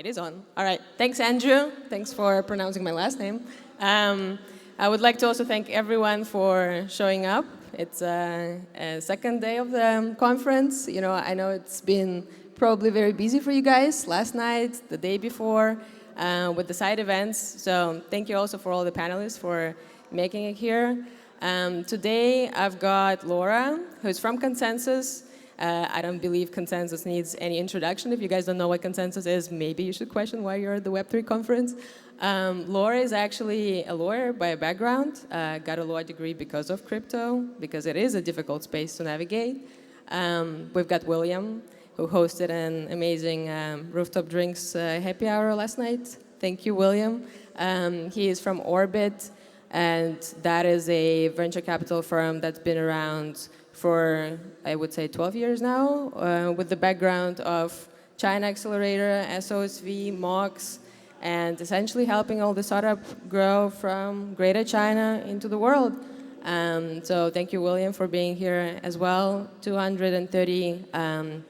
It is on. All right. Thanks, Andrew. Thanks for pronouncing my last name. I would like to also thank everyone for showing up. It's a second day of the conference. You know, I know it's been probably very busy for you guys last night, the day before, with the side events. So thank you also for all the panelists for making it here. Today I've got Laura, who's from Consensus. I don't believe Consensus needs any introduction. If you guys don't know what Consensus is, maybe you should question why you're at the Web3 conference. Laura is actually a lawyer by background, got a law degree because of crypto, because it is a difficult space to navigate. We've got William, who hosted an amazing rooftop drinks happy hour last night. Thank you, William. He is from Orbit, and that is a venture capital firm that's been around for, I would say, 12 years now, with the background of China Accelerator, SOSV, MOX, and essentially helping all the startup grow from Greater China into the world. So thank you, William, for being here as well. 230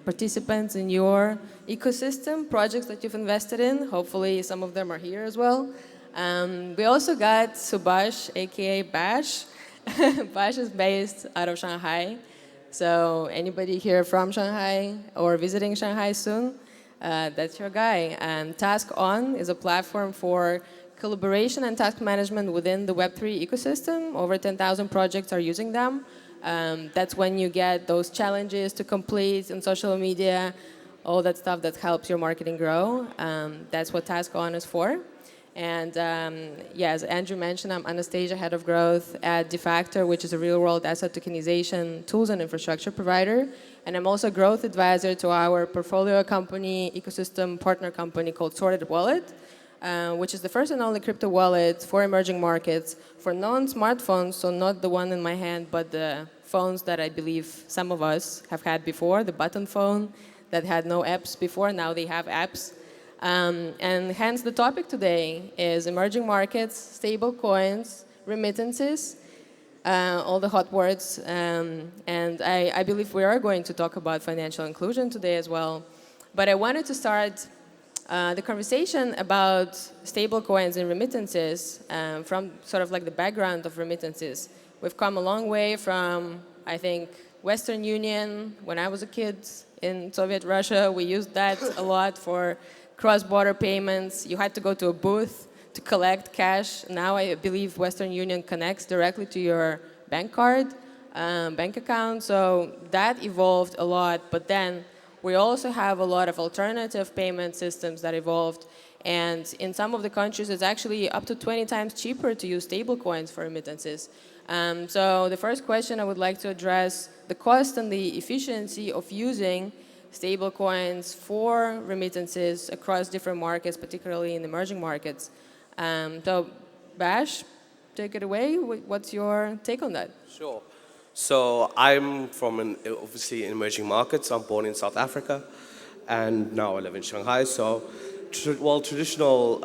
participants in your ecosystem, projects that you've invested in. Hopefully some of them are here as well. We also got Subash, aka Bash. Bash is based out of Shanghai. So anybody here from Shanghai or visiting Shanghai soon, that's your guy. Task On is a platform for collaboration and task management within the Web3 ecosystem. Over 10,000 projects are using them. That's when you get those challenges to complete in social media, all that stuff that helps your marketing grow. That's what Task On is for. And yeah, as Andrew mentioned, I'm Anastasia, Head of Growth at Defactor, which is a real-world asset tokenization tools and infrastructure provider. And I'm also a growth advisor to our portfolio company, ecosystem partner company called Sorted Wallet, which is the first and only crypto wallet for emerging markets for non-smartphones, so not the one in my hand, but the phones that I believe some of us have had before, the button phone that had no apps before, now they have apps. And hence the topic today is emerging markets, stable coins, remittances, all the hot words. And I believe we are going to talk about financial inclusion today as well. But I wanted to start the conversation about stable coins and remittances from sort of like the background of remittances. We've come a long way from, I think, Western Union. When I was a kid in Soviet Russia, we used that a lot for cross-border payments. You had to go to a booth to collect cash. Now I believe Western Union connects directly to your bank card, bank account. So that evolved a lot. But then we also have a lot of alternative payment systems that evolved. And in some of the countries, it's actually up to 20 times cheaper to use stablecoins for remittances. So the first question I would like to address, the cost and the efficiency of using stablecoins for remittances across different markets, particularly in emerging markets. So, Bash, take it away. What's your take on that? Sure. So I'm from obviously in emerging markets. I'm born in South Africa, and now I live in Shanghai. So, traditional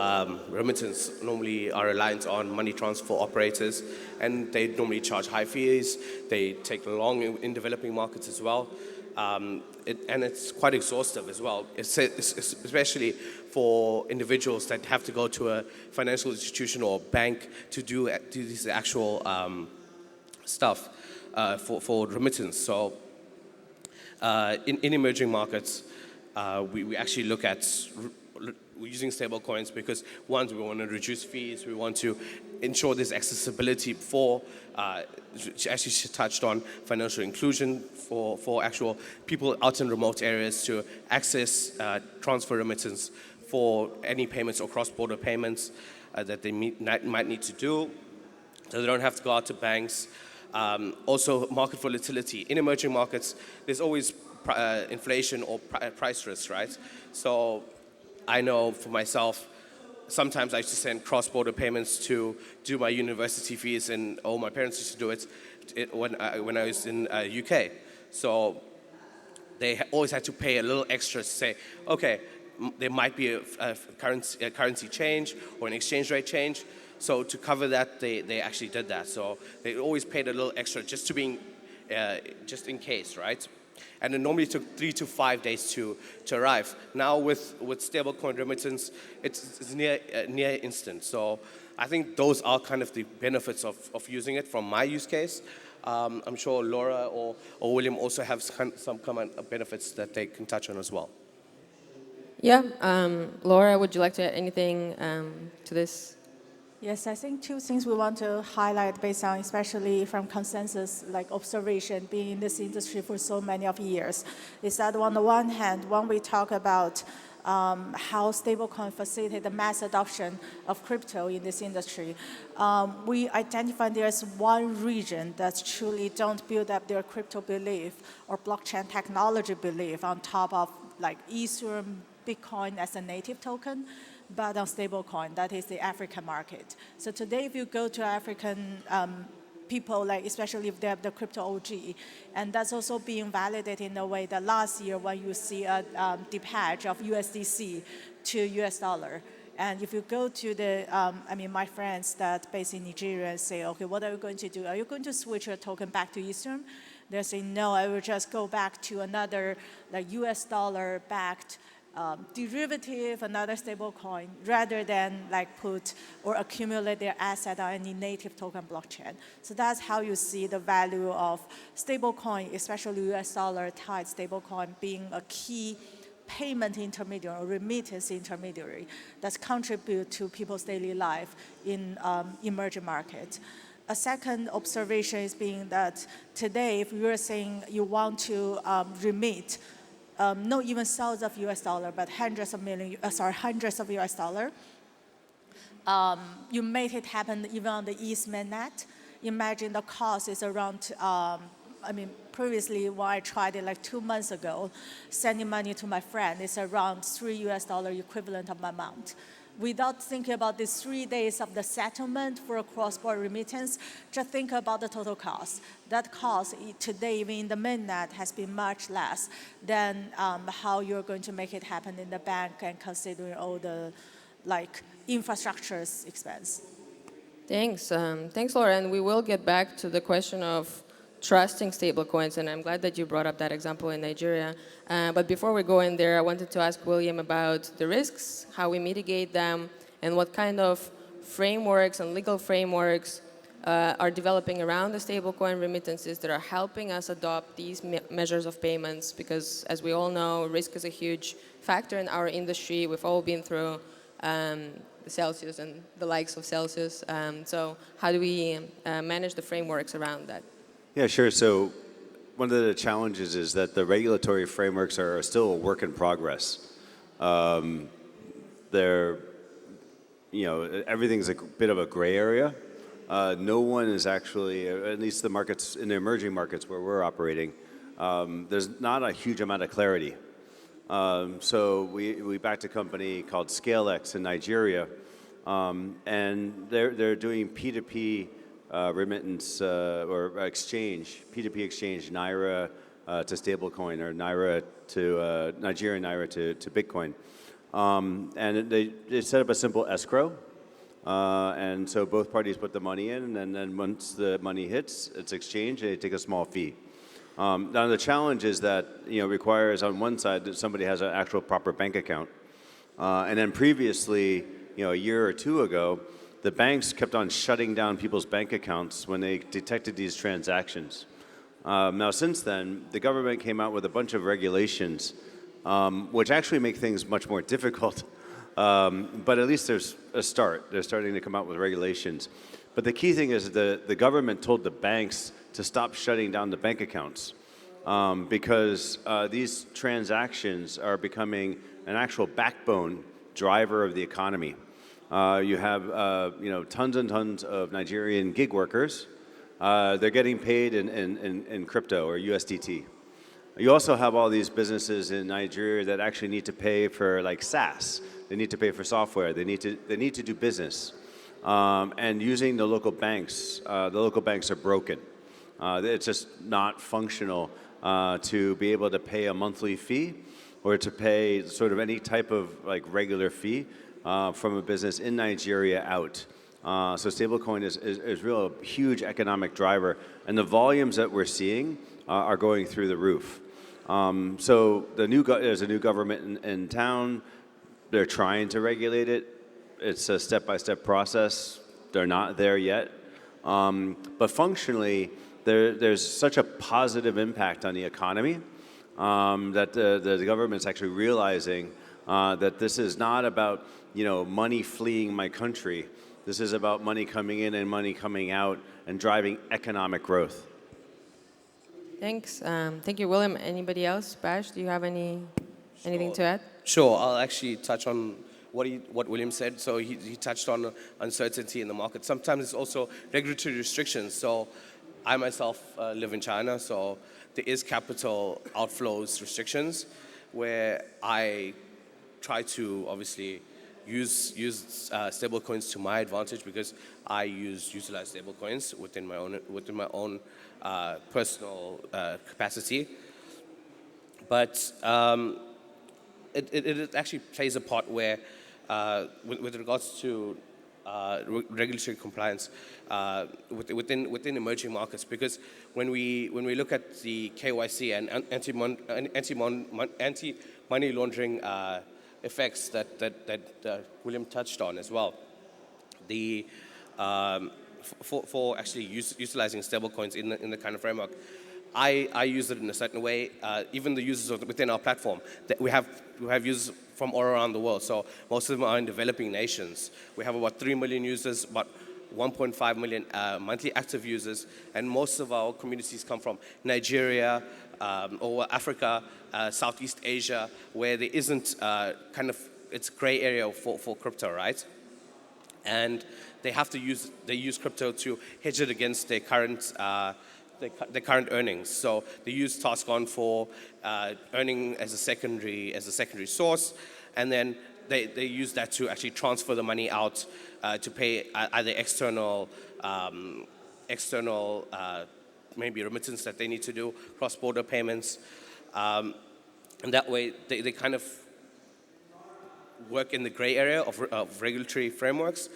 remittance normally are reliant on money transfer operators, and they normally charge high fees. They take long in developing markets as well. And it's quite exhaustive as well, especially for individuals that have to go to a financial institution or bank to do this actual stuff for remittance. So in emerging markets, we actually look at using stable coins because, one, we want to reduce fees, we want to ensure there's accessibility for, actually she touched on financial inclusion for actual people out in remote areas to access transfer remittance for any payments or cross-border payments that they might need to do, so they don't have to go out to banks. Also, market volatility. In emerging markets, there's always inflation or price risk, right? So I know for myself, sometimes I used to send cross-border payments to do my university fees, and my parents used to do it when I was in UK. So they always had to pay a little extra to say, okay, there might be a currency change or an exchange rate change. So to cover that, they actually did that. So they always paid a little extra just in case, right? And it normally took 3 to 5 days to arrive. Now with stablecoin remittance, it's near instant. So I think those are kind of the benefits of using it from my use case. I'm sure Laura or William also have some common benefits that they can touch on as well. Yeah, Laura, would you like to add anything to this? Yes, I think two things we want to highlight based on, especially from consensus, like observation, being in this industry for so many of years, is that on the one hand, when we talk about how stablecoin facilitate the mass adoption of crypto in this industry, we identify there's one region that truly don't build up their crypto belief or blockchain technology belief on top of like Ethereum, Bitcoin as a native token, but on stablecoin, that is the African market. So today, if you go to African people, like especially if they have the crypto OG, and that's also being validated in a way that last year when you see a deep hedge of USDC to US dollar, and if you go to the, my friends that based in Nigeria say, okay, what are you going to do? Are you going to switch your token back to Ethereum? They're saying, no, I will just go back to another like US dollar backed derivative, another stable coin, rather than like put or accumulate their asset on any native token blockchain. So that's how you see the value of stable coin, especially US dollar tied stable coin, being a key payment intermediary or remittance intermediary that's contribute to people's daily life in emerging markets. A second observation is being that today, if you are saying you want to remit not even thousands of US dollar, but hundreds of US dollar. You make it happen even on the East mainnet. Imagine the cost is around, previously when I tried it like 2 months ago, sending money to my friend, it's around $3 equivalent of my amount. Without thinking about these 3 days of the settlement for a cross-border remittance, just think about the total cost. That cost today, even in the mainnet, has been much less than how you're going to make it happen in the bank and considering all the infrastructure's expense. Thanks. Thanks, Laura. And we will get back to the question of trusting stablecoins, and I'm glad that you brought up that example in Nigeria. But before we go in there, I wanted to ask William about the risks, how we mitigate them, and what kind of frameworks and legal frameworks are developing around the stablecoin remittances that are helping us adopt these measures of payments, because as we all know, risk is a huge factor in our industry. We've all been through the Celsius and the likes of Celsius. So how do we manage the frameworks around that? Yeah, sure. So one of the challenges is that the regulatory frameworks are still a work in progress. Everything's a bit of a gray area. No one is actually, at least the markets, in the emerging markets where we're operating, there's not a huge amount of clarity. So we backed a company called ScaleX in Nigeria, and they're doing P2P remittance or exchange, P2P exchange, Naira to stablecoin or Naira to Nigerian Naira to Bitcoin. And they set up a simple escrow. And so both parties put the money in, and then once the money hits, it's exchanged, they take a small fee. Now the challenge is that requires on one side that somebody has an actual proper bank account. And then previously, a year or two ago, the banks kept on shutting down people's bank accounts when they detected these transactions. Now since then, the government came out with a bunch of regulations which actually make things much more difficult. But at least there's a start. They're starting to come out with regulations. But the key thing is the government told the banks to stop shutting down the bank accounts because these transactions are becoming an actual backbone driver of the economy. You have tons and tons of Nigerian gig workers. They're getting paid in crypto or USDT. You also have all these businesses in Nigeria that actually need to pay for like SaaS. They need to pay for software. They need to do business. And using the local banks are broken. It's just not functional to be able to pay a monthly fee or to pay sort of any type of regular fee from a business in Nigeria out. So stablecoin is really a huge economic driver, and the volumes that we're seeing are going through the roof. So there's a new government in town. They're trying to regulate it. It's a step-by-step process. They're not there yet. But functionally, there's such a positive impact on the economy that the government's actually realizing that this is not about money fleeing my country. This is about money coming in and money coming out and driving economic growth. Thanks. Thank you, William. Anybody else? Bash, do you have anything to add? Sure, I'll actually touch on what William said. So he touched on uncertainty in the market. Sometimes it's also regulatory restrictions. So I myself live in China, so there is capital outflows restrictions where I try to obviously use stablecoins to my advantage because I utilize stablecoins within my own personal capacity. But it actually plays a part where, with regards to regulatory compliance within emerging markets, because when we look at the KYC and anti-money laundering effects that William touched on as well, for actually utilizing stablecoins in the kind of framework, I use it in a certain way. Even the users within our platform, that we have users from all around the world. So most of them are in developing nations. We have about 3 million users, about 1.5 million monthly active users, and most of our communities come from Nigeria or Africa, Southeast Asia, where there isn't it's a gray area for crypto, right? And they use crypto to hedge it against their current earnings. So they use Task-On for earning as a secondary source, and then they use that to actually transfer the money out to pay either external maybe remittance that they need to do, cross-border payments, and that way they kind of work in the gray area of regulatory frameworks.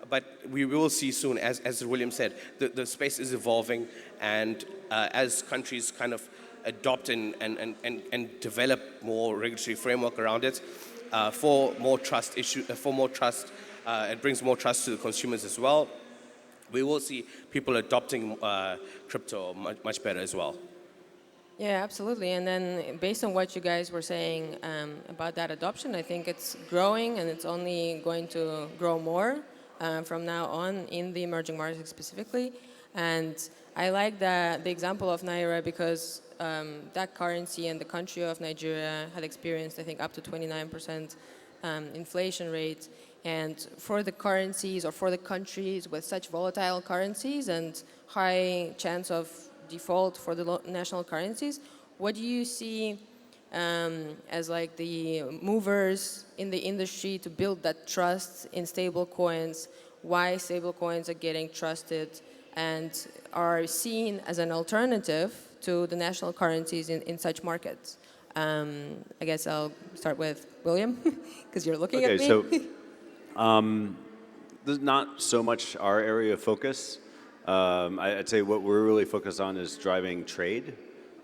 But we will see soon, as William said, the space is evolving, and as countries kind of adopt and develop more regulatory framework around it, for more trust, it brings more trust to the consumers as well. We will see people adopting crypto much better as well. Yeah, absolutely. And then based on what you guys were saying about that adoption, I think it's growing, and it's only going to grow more from now on in the emerging markets specifically. And I like the example of Naira because that currency and the country of Nigeria had experienced, I think, up to 29% inflation rate. And for the currencies or for the countries with such volatile currencies and high chance of default for the national currencies, what do you see as like the movers in the industry to build that trust in stable coins? Why stable coins are getting trusted and are seen as an alternative to the national currencies in such markets? I guess I'll start with William because you're looking at me. So this is not so much our area of focus. I'd say what we're really focused on is driving trade.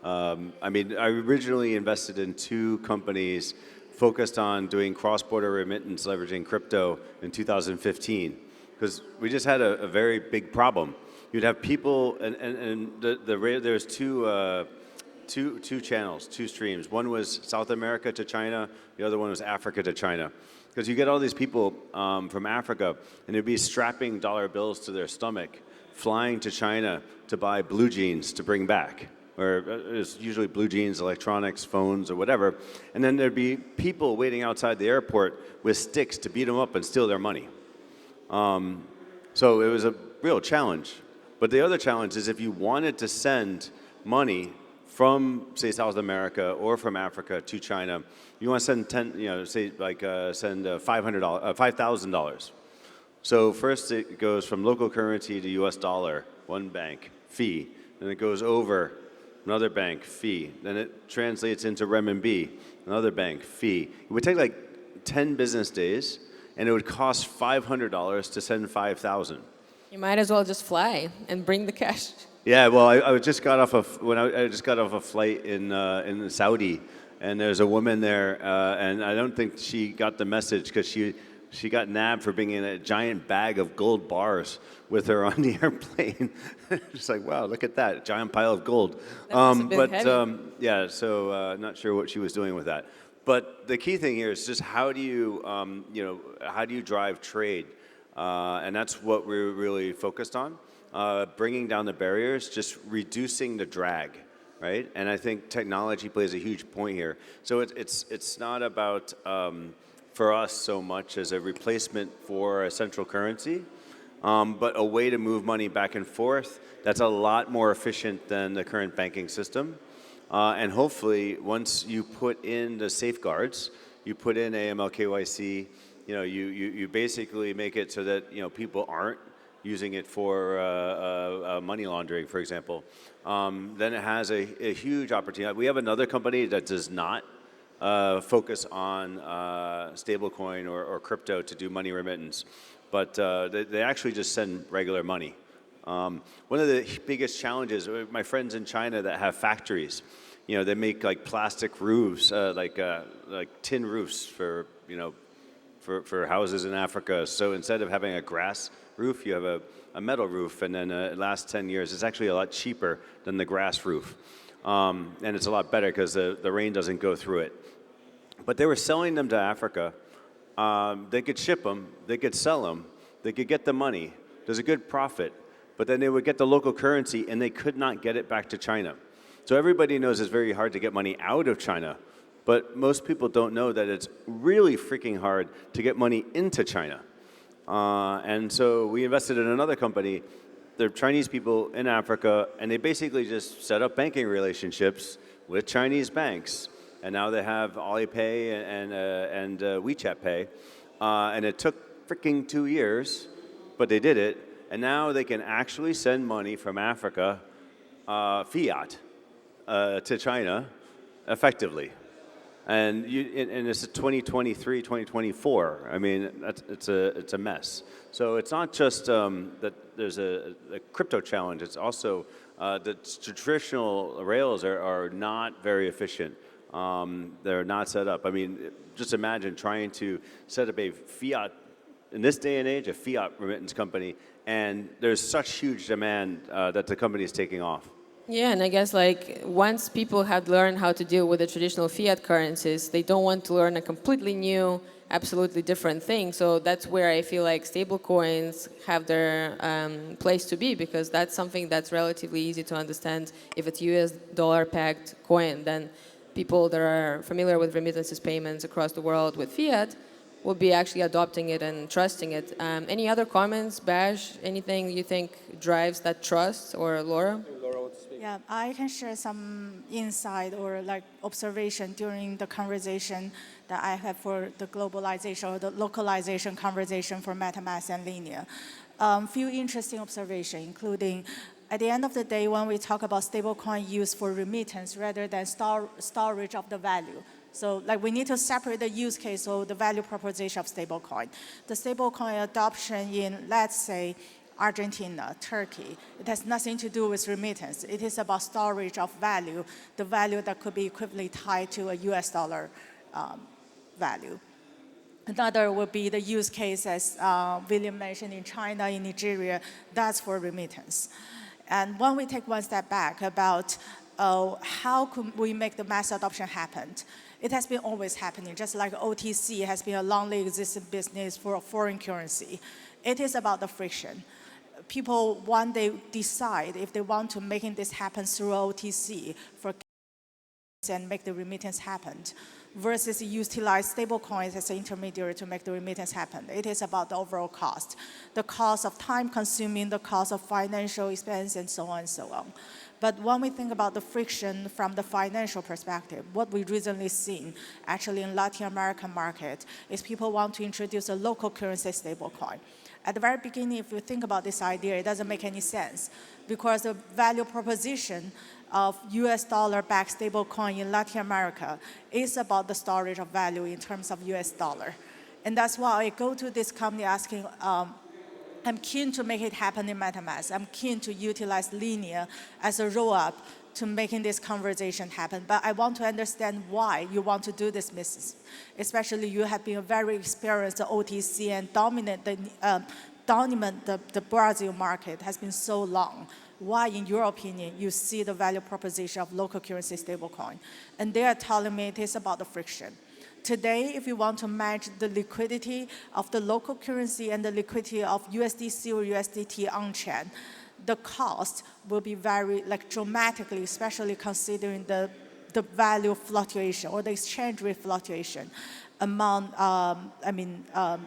I originally invested in 2 companies focused on doing cross-border remittance leveraging crypto in 2015, because we just had a very big problem. You'd have people, and there's two channels, 2 streams. One was South America to China, the other one was Africa to China. Because you get all these people from Africa, and they'd be strapping dollar bills to their stomach, flying to China to buy blue jeans to bring back. Or it's usually blue jeans, electronics, phones, or whatever. And then there'd be people waiting outside the airport with sticks to beat them up and steal their money. So it was a real challenge. But the other challenge is if you wanted to send money from, say, South America or from Africa to China, you want to send send $5,000. So first it goes from local currency to US dollar, one bank, fee. Then it goes over, another bank, fee. Then it translates into renminbi, another bank, fee. It would take like 10 business days, and it would cost $500 to send 5,000. You might as well just fly and bring the cash. Yeah, well, I just got off of I just got off a flight in Saudi, and there's a woman there, and I don't think she got the message because she got nabbed for bringing a giant bag of gold bars with her on the airplane. Just like, wow, look at that giant pile of gold. That was a bit heavy. Yeah, so not sure what she was doing with that. But the key thing here is just how do you how do you drive trade, and that's what we're really focused on. Bringing down the barriers, just reducing the drag, right? And I think technology plays a huge point here. So it's not about for us so much as a replacement for a central currency, but a way to move money back and forth that's a lot more efficient than the current banking system. And hopefully, once you put in the safeguards, you put in AML, KYC, you basically make it so that people aren't using it for money laundering, for example, then it has a huge opportunity. We have another company that does not focus on stablecoin or crypto to do money remittance, but they actually just send regular money. One of the biggest challenges, my friends in China that have factories, they make like plastic roofs, like tin roofs for houses in Africa. So instead of having a grass roof, you have a metal roof, and then the last 10 years, it's actually a lot cheaper than the grass roof. And it's a lot better because the rain doesn't go through it. But they were selling them to Africa. They could ship them, they could sell them, they could get the money. There's a good profit. But then they would get the local currency, and they could not get it back to China. So everybody knows it's very hard to get money out of China. But most people don't know that it's really freaking hard to get money into China. And so we invested in another company. They're Chinese people in Africa, and they basically just set up banking relationships with Chinese banks. And now they have Alipay and WeChat Pay. And it took freaking 2 years, but they did it. And now they can actually send money from Africa, fiat, to China effectively. And it's 2023, 2024. I mean, it's a mess. So it's not just that there's a crypto challenge. It's also the traditional rails are not very efficient. They're not set up. I mean, just imagine trying to set up a fiat, in this day and age, a fiat remittance company, and there's such huge demand that the company is taking off. Yeah, and I guess like once people have learned how to deal with the traditional fiat currencies, they don't want to learn a completely new, absolutely different thing. So that's where I feel like stablecoins have their place to be, because that's something that's relatively easy to understand. If it's US dollar-pegged coin, then people that are familiar with remittances payments across the world with fiat will be actually adopting it and trusting it. Any other comments, Bash? Anything you think drives that trust, or Laura? Yeah, I can share some insight or like observation during the conversation that I have for the globalization or the localization conversation for MetaMask and Linear. Few interesting observations, including at the end of the day, when we talk about stablecoin use for remittance rather than storage of the value. So like we need to separate the use case or the value proposition of stablecoin. The stablecoin adoption in, let's say, Argentina, Turkey, it has nothing to do with remittance. It is about storage of value, the value that could be equivalently tied to a US dollar value. Another would be the use case, as William mentioned, in China, in Nigeria, that's for remittance. And when we take one step back about how could we make the mass adoption happen, it has been always happening, just like OTC has been a longly existing business for a foreign currency. It is about the friction. People, one day, decide if they want to making this happen through OTC for and make the remittance happen, versus utilize stablecoins as an intermediary to make the remittance happen. It is about the overall cost, the cost of time consuming, the cost of financial expense, and so on and so on. But when we think about the friction from the financial perspective, what we recently seen actually in Latin American market is people want to introduce a local currency stablecoin. At the very beginning, if you think about this idea, it doesn't make any sense, because the value proposition of US dollar-backed stablecoin in Latin America is about the storage of value in terms of US dollar. And that's why I go to this company asking, I'm keen to make it happen in MetaMask. I'm keen to utilize Linear as a roll-up to making this conversation happen. But I want to understand why you want to do this business. Especially you have been a very experienced OTC and dominant the Brazil market has been so long. Why, in your opinion, you see the value proposition of local currency stablecoin? And they are telling me it is about the friction. Today, if you want to match the liquidity of the local currency and the liquidity of USDC or USDT on-chain, the cost will be very dramatically, especially considering the value fluctuation or the exchange rate fluctuation among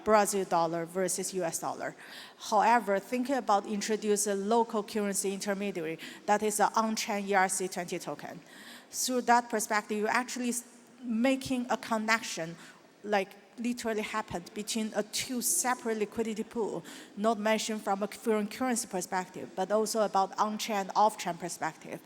Brazil dollar versus US dollar. However, thinking about introducing a local currency intermediary that is an on-chain ERC20 token. Through that perspective, you're actually making a connection literally happened between two separate liquidity pool, not mentioned from a foreign currency perspective, but also about on-chain, off-chain perspective.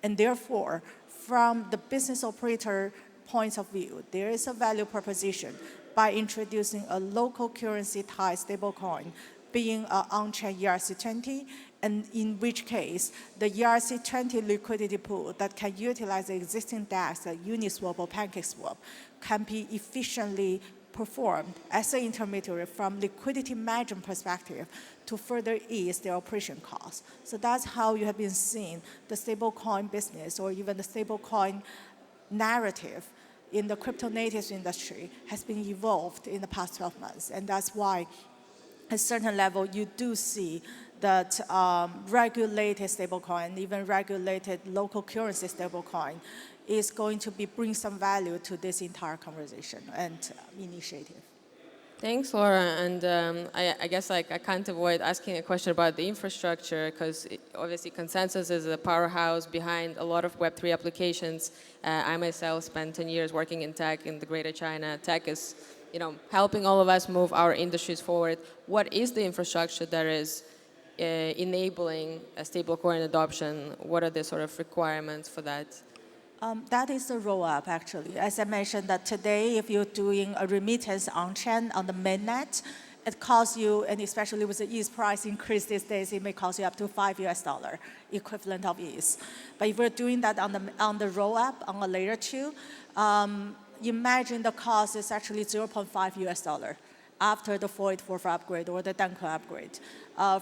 And therefore, from the business operator point of view, there is a value proposition by introducing a local currency tied stablecoin, being an on-chain ERC20, and in which case, the ERC20 liquidity pool that can utilize the existing DEX like Uniswap or PancakeSwap can be efficiently performed as an intermediary from liquidity management perspective to further ease their operation costs. So that's how you have been seeing the stablecoin business or even the stablecoin narrative in the crypto natives industry has been evolved in the past 12 months. And that's why at a certain level you do see that regulated stablecoin, even regulated local currency stablecoin, is going to bring some value to this entire conversation and initiative. Thanks, Laura. And I guess I can't avoid asking a question about the infrastructure because obviously Consensus is a powerhouse behind a lot of Web3 applications. I myself spent 10 years working in tech in the Greater China. Tech is, helping all of us move our industries forward. What is the infrastructure that is enabling a stablecoin adoption? What are the sort of requirements for that? That is the roll-up, actually. As I mentioned, that today, if you're doing a remittance on-chain on the mainnet, it costs you, and especially with the ETH price increase these days, it may cost you up to $5 equivalent of ETH. But if we're doing that on the roll-up, on a layer 2, imagine the cost is actually $0.5 after the 4844 upgrade or the Danko upgrade.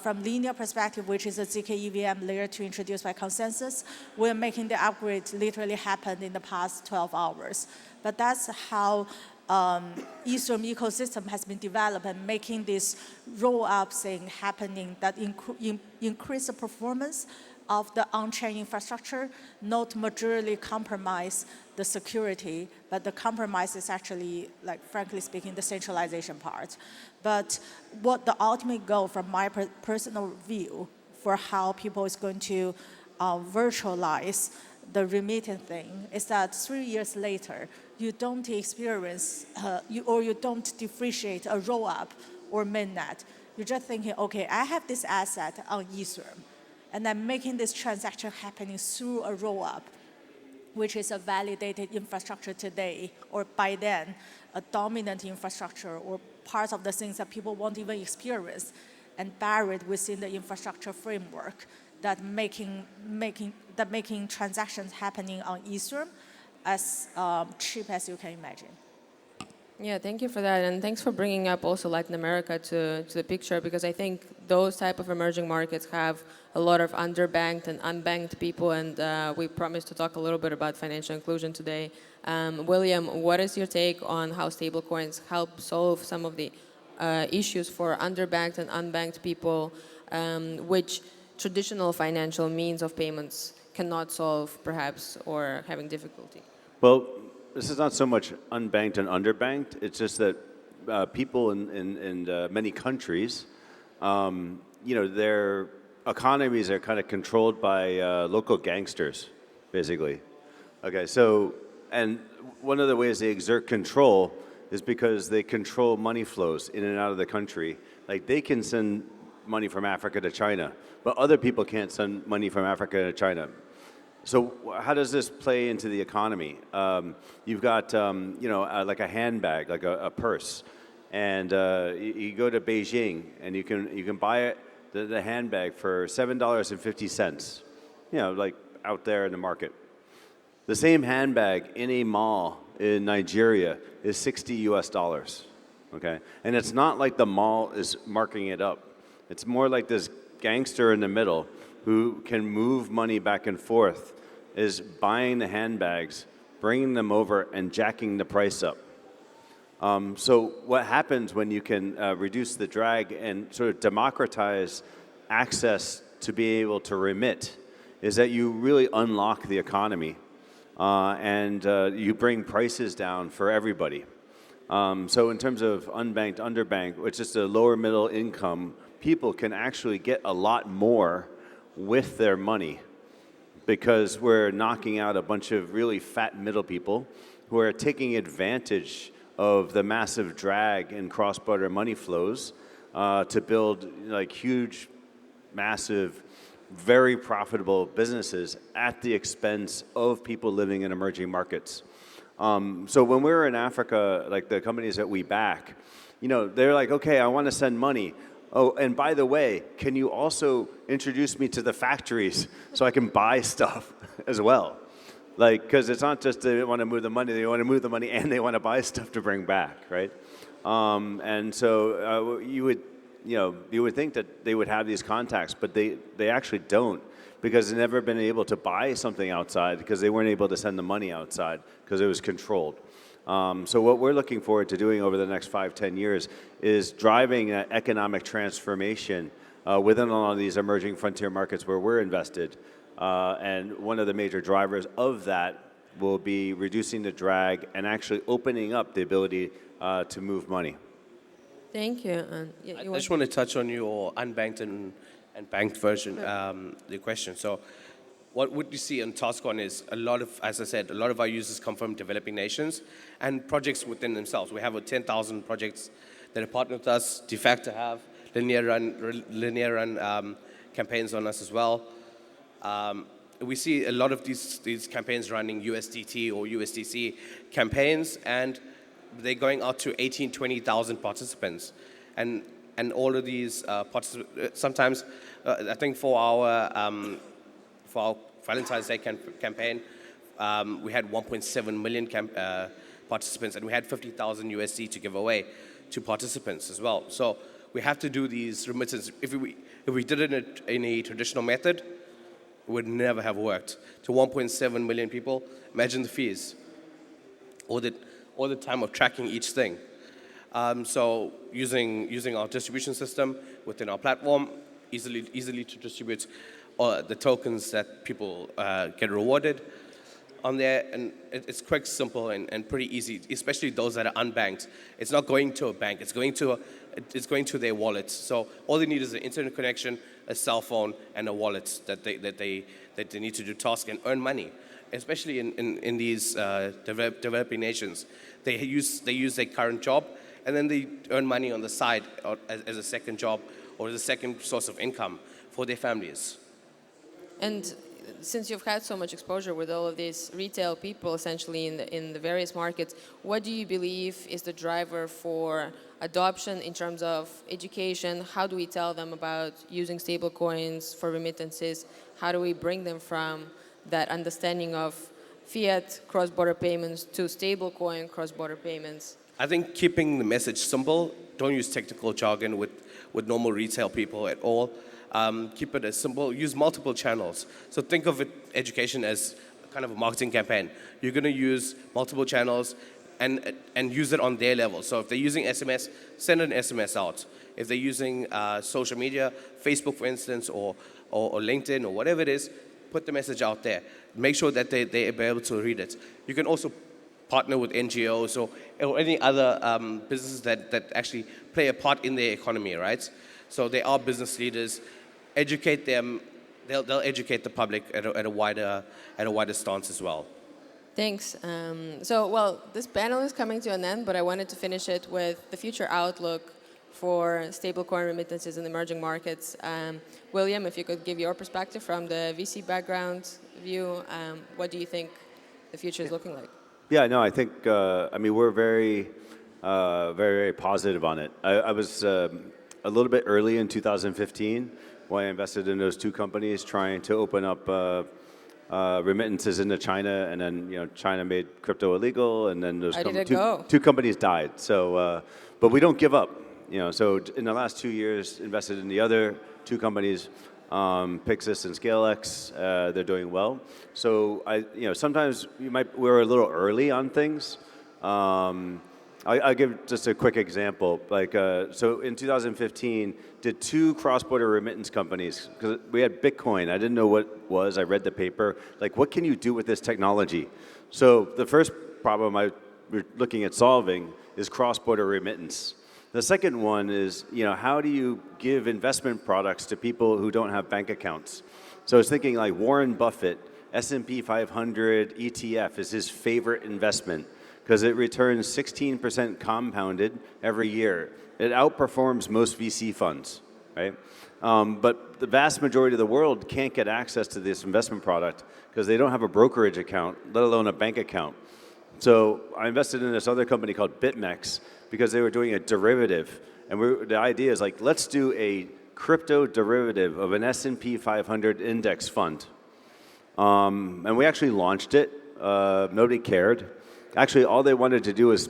From Linear perspective, which is a ZK EVM layer 2 introduced by Consensus, we're making the upgrade literally happen in the past 12 hours. But that's how Ethereum ecosystem has been developed and making this roll-up thing happening that increase the performance of the on-chain infrastructure, not majorly compromise the security, but the compromise is actually, frankly speaking, the centralization part. But what the ultimate goal from my personal view for how people is going to virtualize the remittance thing is that 3 years later, you don't experience, you don't differentiate a roll-up or mainnet. You're just thinking, okay, I have this asset on Ethereum, and I'm making this transaction happening through a roll-up, which is a validated infrastructure today, or by then, a dominant infrastructure, or parts of the things that people won't even experience, and buried within the infrastructure framework that making transactions happening on Ethereum as cheap as you can imagine. Yeah, thank you for that, and thanks for bringing up also Latin America to the picture, because I think those type of emerging markets have a lot of underbanked and unbanked people, and we promised to talk a little bit about financial inclusion today. William, what is your take on how stablecoins help solve some of the issues for underbanked and unbanked people, which traditional financial means of payments cannot solve, perhaps, or having difficulty? Well, this is not so much unbanked and underbanked. It's just that people in many countries, their economies are kind of controlled by local gangsters, basically. Okay, so, and one of the ways they exert control is because they control money flows in and out of the country. Like, they can send money from Africa to China, but other people can't send money from Africa to China. So how does this play into the economy? You've got, like a handbag, like a purse, And you go to Beijing, and you can buy it, the handbag for $7.50. You know, like out there in the market. The same handbag in a mall in Nigeria is $60 US. Okay, and it's not like the mall is marking it up. It's more like this gangster in the middle who can move money back and forth is buying the handbags, bringing them over, and jacking the price up. So what happens when you can reduce the drag and sort of democratize access to be able to remit is that you really unlock the economy and you bring prices down for everybody. So in terms of unbanked, underbanked, which is the lower middle income, people can actually get a lot more with their money because we're knocking out a bunch of really fat middle people who are taking advantage of the massive drag in cross-border money flows to build like huge, massive, very profitable businesses at the expense of people living in emerging markets. So when we're in Africa, like the companies that we back, you know, they're like, okay, I want to send money. Oh, and by the way, can you also introduce me to the factories so I can buy stuff as well? Like, because it's not just they want to move the money, they want to move the money and they want to buy stuff to bring back, right? And so you would think that they would have these contacts, but they actually don't because they've never been able to buy something outside because they weren't able to send the money outside because it was controlled. So what we're looking forward to doing over the next 5-10 years is driving an economic transformation within a lot of these emerging frontier markets where we're invested. And one of the major drivers of that will be reducing the drag and actually opening up the ability to move money. Thank you. I just want to touch on your unbanked and banked version, the question. So what you see on TaskOn is as I said, a lot of our users come from developing nations and projects within themselves. We have 10,000 projects that are partnered with us. De facto have linear run campaigns on us as well. We see a lot of these campaigns running USDT or USDC campaigns, and they're going out to 18,000, 20,000 participants. And all of these participants, sometimes, I think for our Valentine's Day campaign, we had 1.7 million participants, and we had 50,000 USD to give away to participants as well. So we have to do these remittances. If we did it in a traditional method, it would never have worked. To 1.7 million people, imagine the fees, or the time of tracking each thing. So using our distribution system within our platform, easily to distribute the tokens that people get rewarded on there, and it's quick, simple, and pretty easy, especially those that are unbanked. It's not going to a bank, it's going to their wallet. So all they need is an internet connection, a cell phone, and a wallet that they need to do tasks and earn money. Especially in these developing nations, they use their current job, and then they earn money on the side as a second job or as a second source of income for their families. And since you've had so much exposure with all of these retail people essentially in the various markets, what do you believe is the driver for adoption in terms of education? How do we tell them about using stable coins for remittances? How do we bring them from that understanding of fiat cross-border payments to stablecoin cross-border payments? I think keeping the message simple, don't use technical jargon with normal retail people at all. Keep it as simple, use multiple channels. So think of education as kind of a marketing campaign. You're going to use multiple channels and use it on their level. So if they're using SMS, send an SMS out. If they're using social media, Facebook for instance, or LinkedIn or whatever it is, put the message out there. Make sure that they're able to read it. You can also partner with NGOs or any other businesses that actually play a part in their economy, right? So they are business leaders. Educate them. They'll educate the public at a wider stance as well. Thanks. So this panel is coming to an end, but I wanted to finish it with the future outlook for stablecoin remittances in emerging markets. William, if you could give your perspective from the VC background view, what do you think the future is looking like? Yeah, no, I think, we're very very, very positive on it. I was a little bit early in 2015 when I invested in those two companies trying to open up remittances into China, and then China made crypto illegal, and then those How did it go? two companies died. So, but we don't give up. So in the last 2 years, invested in the other two companies, Pixis and ScaleX. They're doing well. So sometimes we're a little early on things. I'll give just a quick example. So in 2015, did two cross-border remittance companies, because we had Bitcoin. I didn't know what it was. I read the paper. What can you do with this technology? So the first problem we're looking at solving is cross-border remittance. The second one is, how do you give investment products to people who don't have bank accounts? So I was thinking like Warren Buffett, S&P 500 ETF is his favorite investment because it returns 16% compounded every year. It outperforms most VC funds, right? But the vast majority of the world can't get access to this investment product because they don't have a brokerage account, let alone a bank account. So I invested in this other company called BitMEX because they were doing a derivative. And the idea is let's do a crypto derivative of an S&P 500 index fund. And we actually launched it. Nobody cared. Actually, all they wanted to do was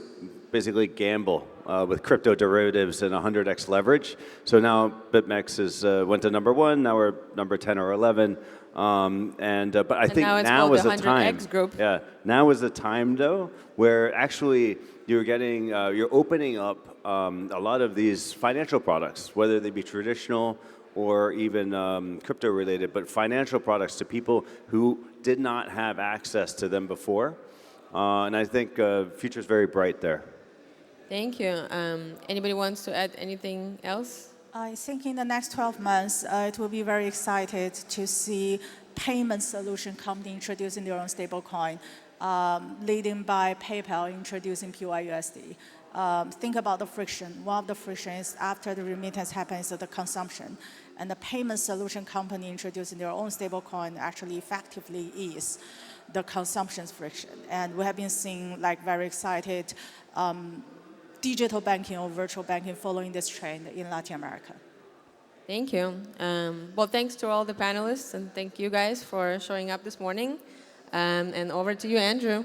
basically gamble with crypto derivatives and 100x leverage. So now BitMEX went to number 1. Now we're number 10 or 11. But I think now is the time. Group. Yeah, now is the time though, where actually you're opening up a lot of these financial products, whether they be traditional or even crypto related, but financial products to people who did not have access to them before. And I think future's very bright there. Thank you. Anybody wants to add anything else? I think in the next 12 months, it will be very excited to see payment solution company introducing their own stablecoin, leading by PayPal introducing PYUSD. Think about the friction. One of the frictions after the remittance happens is the consumption. And the payment solution company introducing their own stablecoin actually effectively ease the consumption friction. And we have been seeing very excited digital banking or virtual banking following this trend in Latin America. Thank you. Well, thanks to all the panelists, and thank you guys for showing up this morning. And over to you, Andrew.